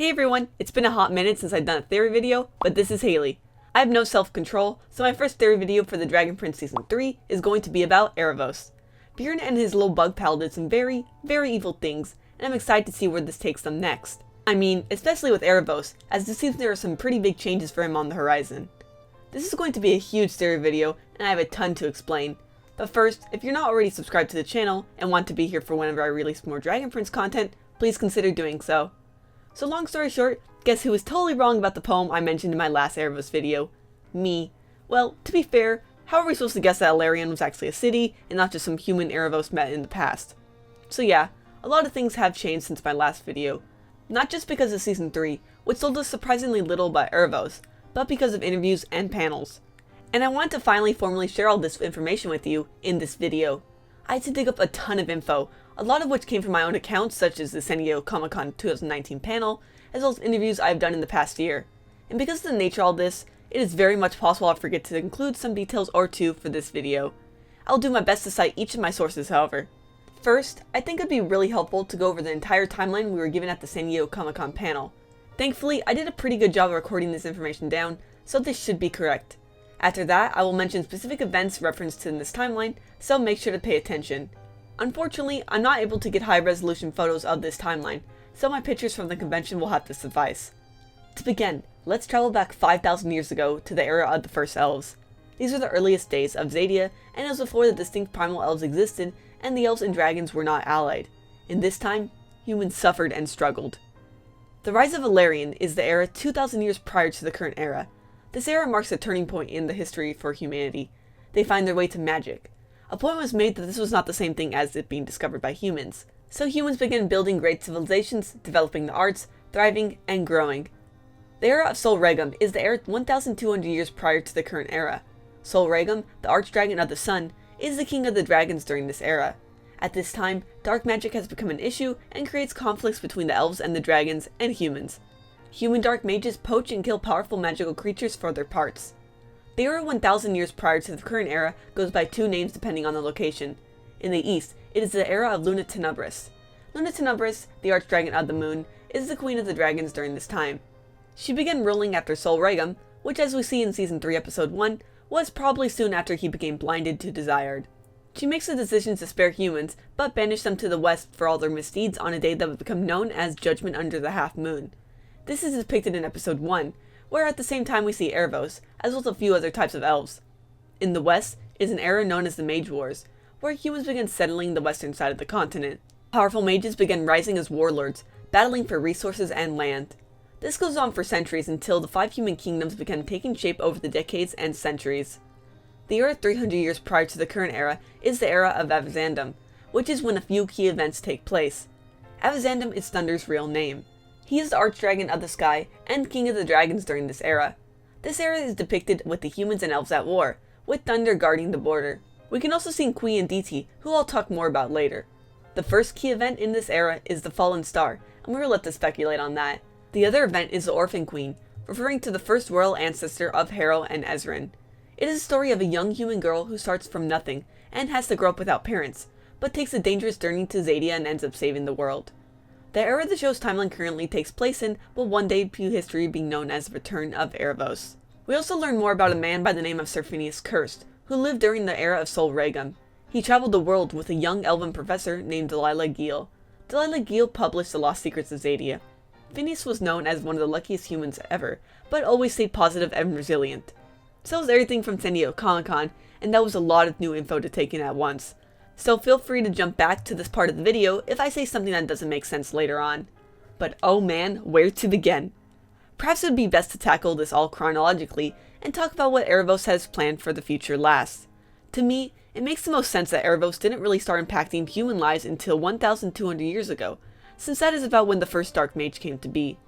Hey everyone, it's been a hot minute since I've done a theory video, but this is Hailey. I have no self-control, so my first theory video for the Dragon Prince Season 3 is going to be about Aaravos. Viren and his little bug pal did some very evil things, and I'm excited to see where this takes them next. I mean, especially with Aaravos, as it seems there are some pretty big changes for him on the horizon. This is going to be a huge theory video, and I have a ton to explain. But first, if you're not already subscribed to the channel, and want to be here for whenever I release more Dragon Prince content, please consider doing so. So long story short, guess who was totally wrong about the poem I mentioned in my last Aaravos video? Me. Well, to be fair, how are we supposed to guess that Alarion was actually a city, and not just some human Aaravos met in the past? So yeah, a lot of things have changed since my last video. Not just because of Season 3, which told us surprisingly little about Aaravos, but because of interviews and panels. And I wanted to finally formally share all this information with you in this video. I had to dig up a ton of info, a lot of which came from my own accounts such as the San Diego Comic-Con 2019 panel, as well as interviews I have done in the past year. And because of the nature of all this, it is very much possible I'll forget to include some details or two for this video. I'll do my best to cite each of my sources however. First, I think it'd be really helpful to go over the entire timeline we were given at the San Diego Comic-Con panel. Thankfully, I did a pretty good job of recording this information down, so this should be correct. After that, I will mention specific events referenced in this timeline, so make sure to pay attention. Unfortunately, I'm not able to get high-resolution photos of this timeline, so my pictures from the convention will have to suffice. To begin, let's travel back 5,000 years ago to the era of the first elves. These are the earliest days of Xadia, and it was before the distinct primal elves existed, and the elves and dragons were not allied. In this time, humans suffered and struggled. The rise of Alarion is the era 2,000 years prior to the current era. This era marks a turning point in the history for humanity. They find their way to magic. A point was made that this was not the same thing as it being discovered by humans. So humans began building great civilizations, developing the arts, thriving, and growing. The era of Sol Regum is the era 1,200 years prior to the current era. Sol Regum, the archdragon of the sun, is the king of the dragons during this era. At this time, dark magic has become an issue and creates conflicts between the elves and the dragons and humans. Human dark mages poach and kill powerful magical creatures for their parts. The era 1,000 years prior to the current era goes by two names depending on the location. In the east, it is the era of Luna Tenebris. Luna Tenebris, the archdragon of the moon, is the queen of the dragons during this time. She began ruling after Sol Regum, which as we see in Season 3 Episode 1, was probably soon after he became blinded to Desired. She makes the decision to spare humans, but banish them to the west for all their misdeeds on a day that would become known as Judgment Under the Half Moon. This is depicted in Episode 1, where at the same time we see Aaravos, as well as a few other types of elves. In the west is an era known as the Mage Wars, where humans began settling the western side of the continent. Powerful mages began rising as warlords, battling for resources and land. This goes on for centuries until the 5 human kingdoms began taking shape over the decades and centuries. The era 300 years prior to the current era is the era of Avizandum, which is when a few key events take place. Avizandum is Thunder's real name. He is the archdragon of the sky and king of the dragons during this era. This era is depicted with the humans and elves at war, with Thunder guarding the border. We can also see Queen Aditi, who I'll talk more about later. The first key event in this era is the Fallen Star, and we're left to speculate on that. The other event is the Orphan Queen, referring to the first royal ancestor of Harrow and Ezran. It is a story of a young human girl who starts from nothing, and has to grow up without parents, but takes a dangerous journey to Xadia and ends up saving the world. The era the show's timeline currently takes place in will one day view history being known as the Return of Aaravos. We also learn more about a man by the name of Sir Phineas Cursed, who lived during the era of Sol Regum. He traveled the world with a young elven professor named Delilah Geel. Delilah Geel published the Lost Secrets of Xadia. Phineas was known as one of the luckiest humans ever, but always stayed positive and resilient. So was everything from San Diego Comic-Con, and that was a lot of new info to take in at once. So feel free to jump back to this part of the video if I say something that doesn't make sense later on. But oh man, where to begin? Perhaps it would be best to tackle this all chronologically and talk about what Aaravos has planned for the future last. To me, it makes the most sense that Aaravos didn't really start impacting human lives until 1,200 years ago, since that is about when the first Dark Mage came to be.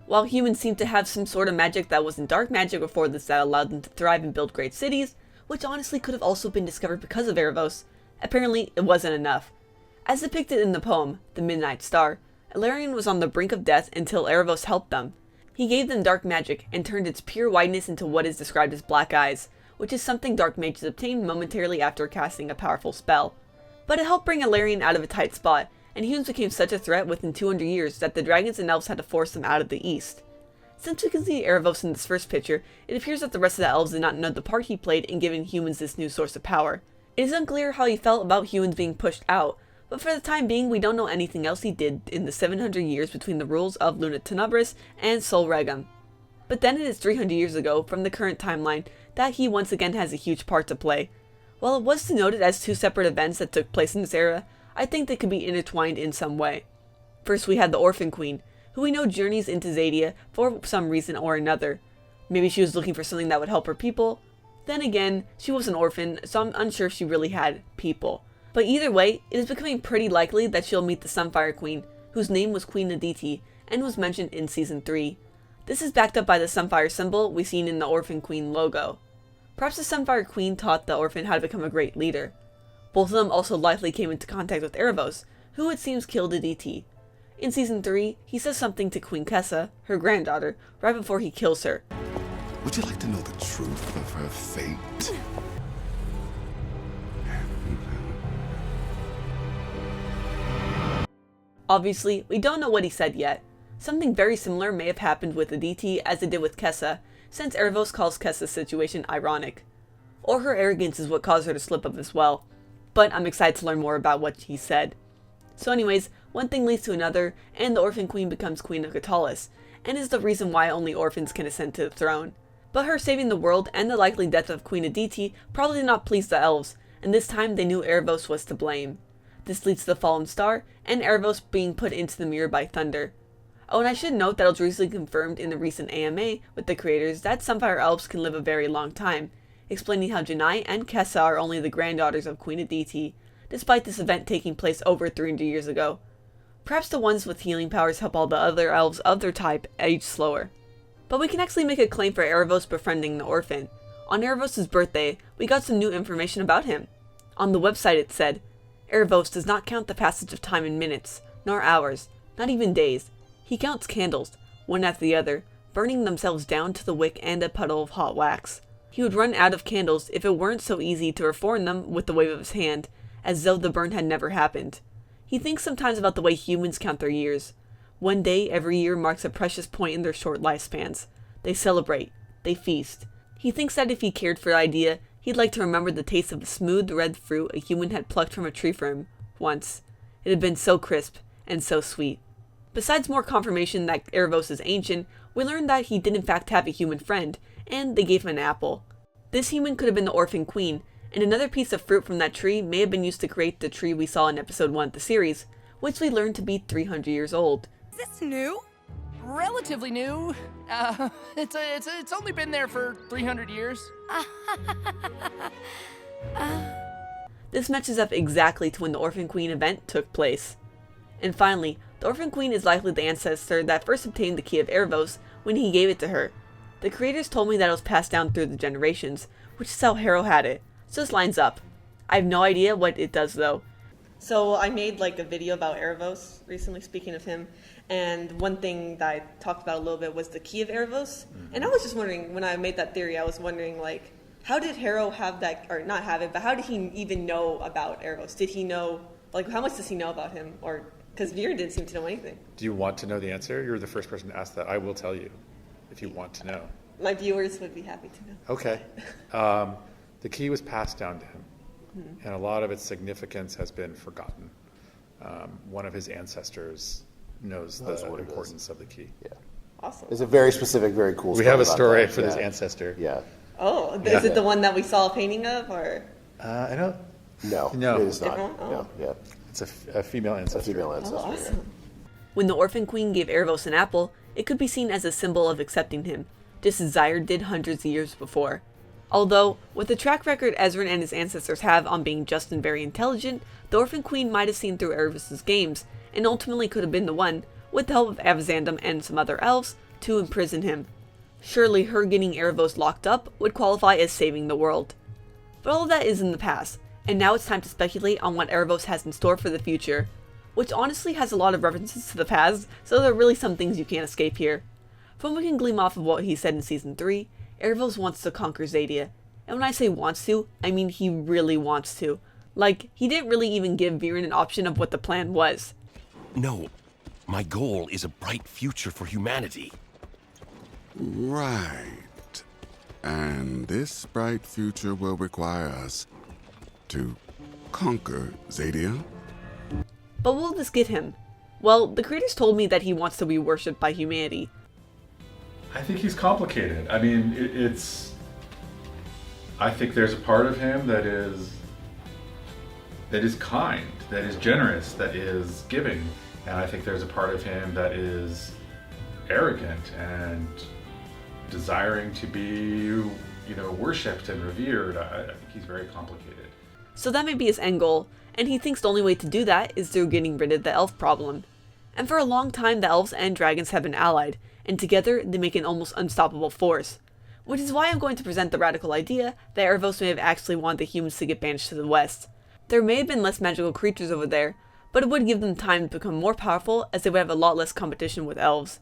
While humans seem to have some sort of magic that wasn't dark magic before this that allowed them to thrive and build great cities, which honestly could have also been discovered because of Aaravos, apparently it wasn't enough. As depicted in the poem, The Midnight Star, Alarion was on the brink of death until Aaravos helped them. He gave them dark magic and turned its pure whiteness into what is described as black eyes, which is something dark mages obtain momentarily after casting a powerful spell. But it helped bring Alarion out of a tight spot, and humans became such a threat within 200 years that the dragons and elves had to force them out of the east. Since we can see Aaravos in this first picture, it appears that the rest of the elves did not know the part he played in giving humans this new source of power. It is unclear how he felt about humans being pushed out, but for the time being we don't know anything else he did in the 700 years between the rules of Luna Tenebris and Sol Regum. But then it is 300 years ago, from the current timeline, that he once again has a huge part to play. While it was denoted as two separate events that took place in this era, I think they could be intertwined in some way. First we had the Orphan Queen, who we know journeys into Xadia for some reason or another. Maybe she was looking for something that would help her people. Then again, she was an orphan, so I'm unsure if she really had people. But either way, it is becoming pretty likely that she'll meet the Sunfire Queen, whose name was Queen Aditi, and was mentioned in Season 3. This is backed up by the Sunfire symbol we seen in the Orphan Queen logo. Perhaps the Sunfire Queen taught the orphan how to become a great leader. Both of them also likely came into contact with Aaravos, who it seems killed Aditi. In Season 3, he says something to Queen Kessa, her granddaughter, right before he kills her. Would you like to know the truth of her fate? Obviously, we don't know what he said yet. Something very similar may have happened with Aditi as it did with Kessa, since Aaravos calls Kessa's situation ironic. Or her arrogance is what caused her to slip up as well. But I'm excited to learn more about what he said. So anyways, one thing leads to another, and the Orphan Queen becomes Queen of Katalis, and is the reason why only orphans can ascend to the throne. But her saving the world and the likely death of Queen Aditi probably did not please the elves, and this time they knew Aaravos was to blame. This leads to the fallen star, and Aaravos being put into the mirror by thunder. Oh, and I should note that it was recently confirmed in the recent AMA with the creators that Sunfire elves can live a very long time, explaining how Janai and Kessa are only the granddaughters of Queen Aditi, despite this event taking place over 300 years ago. Perhaps the ones with healing powers help all the other elves of their type age slower. But we can actually make a claim for Aaravos befriending the orphan. On Aaravos' birthday, we got some new information about him. On the website it said, Aaravos does not count the passage of time in minutes, nor hours, not even days. He counts candles, one after the other, burning themselves down to the wick and a puddle of hot wax. He would run out of candles if it weren't so easy to reform them with the wave of his hand, as though the burn had never happened. He thinks sometimes about the way humans count their years. One day every year marks a precious point in their short lifespans. They celebrate. They feast. He thinks that if he cared for the idea, he'd like to remember the taste of the smooth red fruit a human had plucked from a tree for him, once. It had been so crisp, and so sweet. Besides more confirmation that Aaravos is ancient, we learned that he did in fact have a human friend, and they gave him an apple. This human could have been the Orphan Queen, and another piece of fruit from that tree may have been used to create the tree we saw in episode 1 of the series, which we learned to be 300 years old. Is this new? Relatively new. It's only been there for 300 years. This matches up exactly to when the Orphan Queen event took place. And finally, the Orphan Queen is likely the ancestor that first obtained the key of Aaravos when he gave it to her. The creators told me that it was passed down through the generations, which is how Harrow had it, so this lines up. I have no idea what it does though. So I made like a video about Aaravos recently, speaking of him, and one thing that I talked about a little bit was the key of Aaravos. And I was just wondering, when I made that theory, I was wondering like, how did Harrow have that, or not have it, but how did he even know about Aaravos? Did he know, like how much does he know about him? Or, because Viren didn't seem to know anything. Do you want to know the answer? You're the first person to ask that. I will tell you if you want to know. My viewers would be happy to know. Okay. The key was passed down to him, and a lot of its significance has been forgotten. One of his ancestors knows the importance of the key. Yeah. Awesome. It's a very specific, very cool story. We have a story about for that. this ancestor. Yeah. Oh, is it the one that we saw a painting of, or? I don't. No, it is not. Different? Oh. No, yeah. It's a female A ancestor. female ancestor. Oh, awesome. When the Orphan Queen gave Aaravos an apple, it could be seen as a symbol of accepting him, just as Zyre did hundreds of years before. Although, with the track record Ezran and his ancestors have on being just and very intelligent, the Orphan Queen might have seen through Aaravos' games, and ultimately could have been the one, with the help of Avazandum and some other elves, to imprison him. Surely her getting Aaravos locked up would qualify as saving the world. But all of that is in the past, and now it's time to speculate on what Aaravos has in store for the future, which honestly has a lot of references to the past, so there are really some things you can't escape here. From what we can glean off of what he said in Season 3, Aaravos wants to conquer Xadia, and when I say wants to, I mean he really wants to. Like, he didn't really even give Viren an option of what the plan was. No, my goal is a bright future for humanity. Right. And this bright future will require us to conquer Xadia. But will this get him? Well, the creators told me that he wants to be worshipped by humanity. I think he's complicated. I mean, I think there's a part of him that is kind, that is generous, that is giving. And I think there's a part of him that is arrogant and desiring to be, worshipped and revered. I think he's very complicated. So that may be his end goal, and he thinks the only way to do that is through getting rid of the elf problem. And for a long time, the elves and dragons have been allied, and together they make an almost unstoppable force. Which is why I'm going to present the radical idea that Aaravos may have actually wanted the humans to get banished to the west. There may have been less magical creatures over there, but it would give them time to become more powerful as they would have a lot less competition with elves.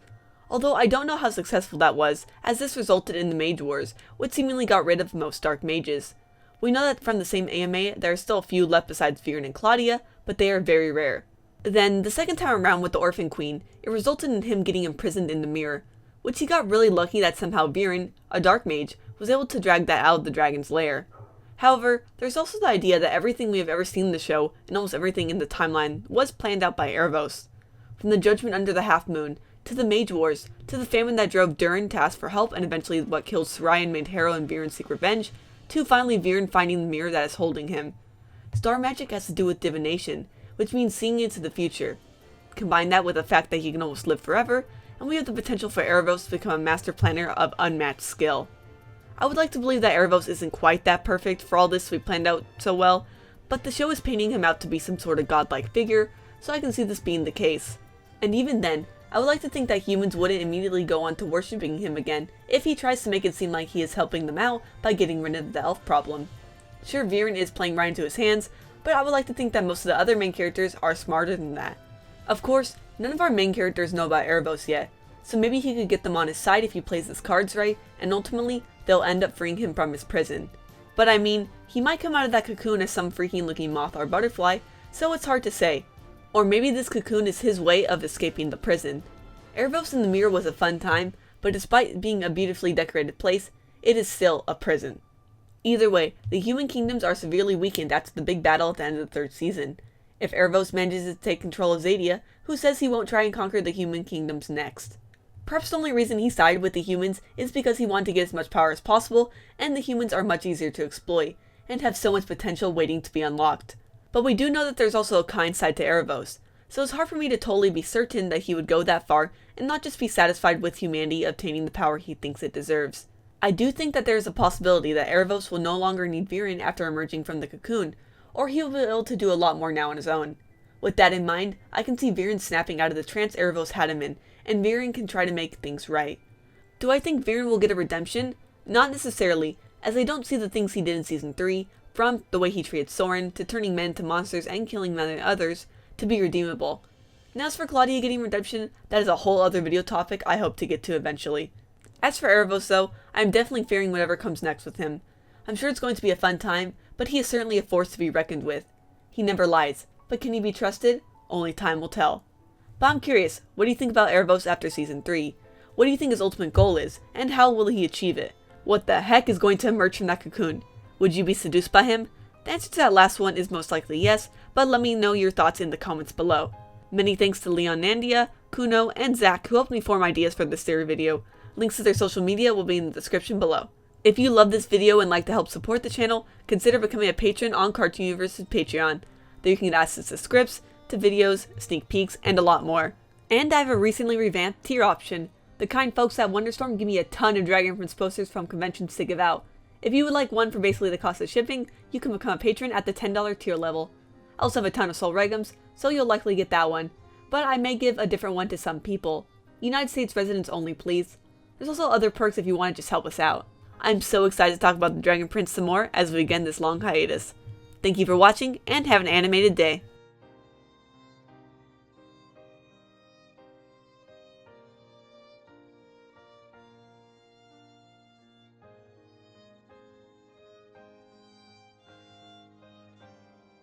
Although I don't know how successful that was, as this resulted in the Mage Wars, which seemingly got rid of most dark mages. We know that from the same AMA, there are still a few left besides Viren and Xadia, but they are very rare. Then, the second time around with the Orphan Queen, it resulted in him getting imprisoned in the mirror, which he got really lucky that somehow Viren, a dark mage, was able to drag that out of the dragon's lair. However, there's also the idea that everything we have ever seen in the show, and almost everything in the timeline, was planned out by Aaravos. From the Judgment Under the Half Moon, to the Mage Wars, to the famine that drove Durin to ask for help and eventually what killed Sarai and made Harrow and Viren seek revenge, to finally Viren finding the mirror that is holding him. Star magic has to do with divination, which means seeing into the future. Combine that with the fact that he can almost live forever, and we have the potential for Aaravos to become a master planner of unmatched skill. I would like to believe that Aaravos isn't quite that perfect for all this to be planned out so well, but the show is painting him out to be some sort of godlike figure, so I can see this being the case. And even then, I would like to think that humans wouldn't immediately go on to worshipping him again if he tries to make it seem like he is helping them out by getting rid of the elf problem. Sure, Viren is playing right into his hands, but I would like to think that most of the other main characters are smarter than that. Of course, none of our main characters know about Aaravos yet, so maybe he could get them on his side if he plays his cards right, and ultimately, they'll end up freeing him from his prison. But I mean, he might come out of that cocoon as some freaking looking moth or butterfly, so it's hard to say. Or maybe this cocoon is his way of escaping the prison. Aaravos in the Mirror was a fun time, but despite being a beautifully decorated place, it is still a prison. Either way, the human kingdoms are severely weakened after the big battle at the end of the third season. If Aaravos manages to take control of Xadia, who says he won't try and conquer the human kingdoms next? Perhaps the only reason he sided with the humans is because he wanted to get as much power as possible, and the humans are much easier to exploit, and have so much potential waiting to be unlocked. But we do know that there's also a kind side to Aaravos, so it's hard for me to totally be certain that he would go that far and not just be satisfied with humanity obtaining the power he thinks it deserves. I do think that there is a possibility that Aaravos will no longer need Viren after emerging from the cocoon, or he will be able to do a lot more now on his own. With that in mind, I can see Viren snapping out of the trance Aaravos had him in, and Viren can try to make things right. Do I think Viren will get a redemption? Not necessarily, as I don't see the things he did in Season 3, from the way he treated Soren, to turning men into monsters and killing many others, to be redeemable. And as for Xadia getting redemption, that is a whole other video topic I hope to get to eventually. As for Aaravos though, I am definitely fearing whatever comes next with him. I'm sure it's going to be a fun time, but he is certainly a force to be reckoned with. He never lies, but can he be trusted? Only time will tell. But I'm curious, what do you think about Aaravos after Season 3? What do you think his ultimate goal is, and how will he achieve it? What the heck is going to emerge from that cocoon? Would you be seduced by him? The answer to that last one is most likely yes, but let me know your thoughts in the comments below. Many thanks to Leon Nandia, Kuno, and Zach who helped me form ideas for this theory video. Links to their social media will be in the description below. If you love this video and like to help support the channel, consider becoming a patron on Cartoon Universe's Patreon. There you can get access to scripts, to videos, sneak peeks, and a lot more. And I have a recently revamped tier option. The kind folks at Wonderstorm give me a ton of Dragon Prince posters from conventions to give out. If you would like one for basically the cost of shipping, you can become a patron at the $10 tier level. I also have a ton of Soul Regums, so you'll likely get that one. But I may give a different one to some people. United States residents only, please. There's also other perks if you want to just help us out. I'm so excited to talk about the Dragon Prince some more as we begin this long hiatus. Thank you for watching, and have an animated day.